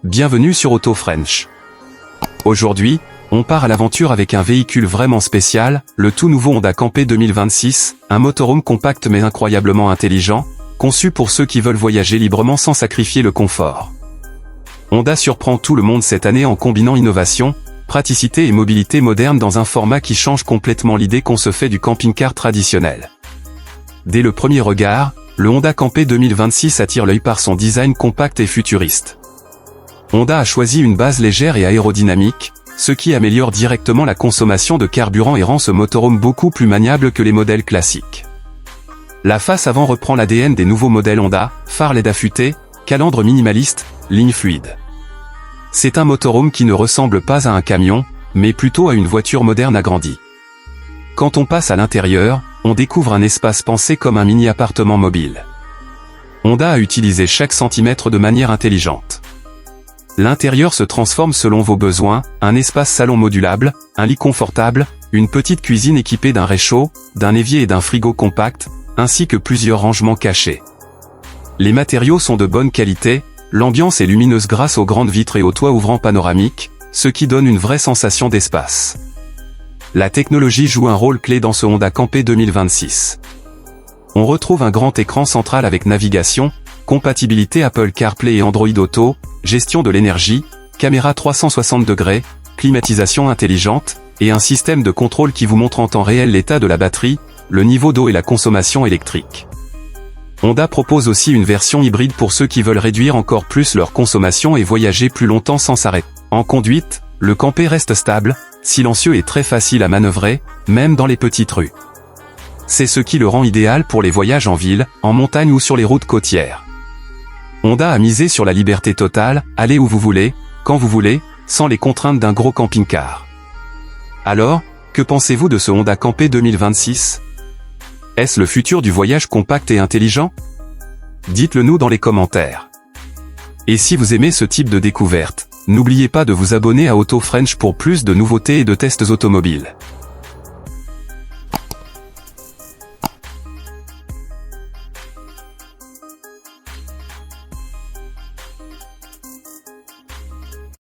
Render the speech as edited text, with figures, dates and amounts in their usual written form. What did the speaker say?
Bienvenue sur Auto French. Aujourd'hui, on part à l'aventure avec un véhicule vraiment spécial, le tout nouveau Honda Campé 2026, un motorhome compact mais incroyablement intelligent, conçu pour ceux qui veulent voyager librement sans sacrifier le confort. Honda surprend tout le monde cette année en combinant innovation, praticité et mobilité moderne dans un format qui change complètement l'idée qu'on se fait du camping-car traditionnel. Dès le premier regard, le Honda Campé 2026 attire l'œil par son design compact et futuriste. Honda a choisi une base légère et aérodynamique, ce qui améliore directement la consommation de carburant et rend ce motorhome beaucoup plus maniable que les modèles classiques. La face avant reprend l'ADN des nouveaux modèles Honda, phare LED affûté, calandre minimaliste, ligne fluide. C'est un motorhome qui ne ressemble pas à un camion, mais plutôt à une voiture moderne agrandie. Quand on passe à l'intérieur, on découvre un espace pensé comme un mini-appartement mobile. Honda a utilisé chaque centimètre de manière intelligente. L'intérieur se transforme selon vos besoins, un espace salon modulable, un lit confortable, une petite cuisine équipée d'un réchaud, d'un évier et d'un frigo compact, ainsi que plusieurs rangements cachés. Les matériaux sont de bonne qualité, l'ambiance est lumineuse grâce aux grandes vitres et aux toits ouvrants panoramiques, ce qui donne une vraie sensation d'espace. La technologie joue un rôle clé dans ce Honda Campé 2026. On retrouve un grand écran central avec navigation, compatibilité Apple CarPlay et Android Auto, gestion de l'énergie, caméra 360 degrés, climatisation intelligente, et un système de contrôle qui vous montre en temps réel l'état de la batterie, le niveau d'eau et la consommation électrique. Honda propose aussi une version hybride pour ceux qui veulent réduire encore plus leur consommation et voyager plus longtemps sans s'arrêter. En conduite, le Campé reste stable, silencieux et très facile à manœuvrer, même dans les petites rues. C'est ce qui le rend idéal pour les voyages en ville, en montagne ou sur les routes côtières. Honda a misé sur la liberté totale, allez où vous voulez, quand vous voulez, sans les contraintes d'un gros camping-car. Alors, que pensez-vous de ce Honda Campé 2026 ? Est-ce le futur du voyage compact et intelligent ? Dites-le nous dans les commentaires. Et si vous aimez ce type de découverte, n'oubliez pas de vous abonner à Auto French pour plus de nouveautés et de tests automobiles.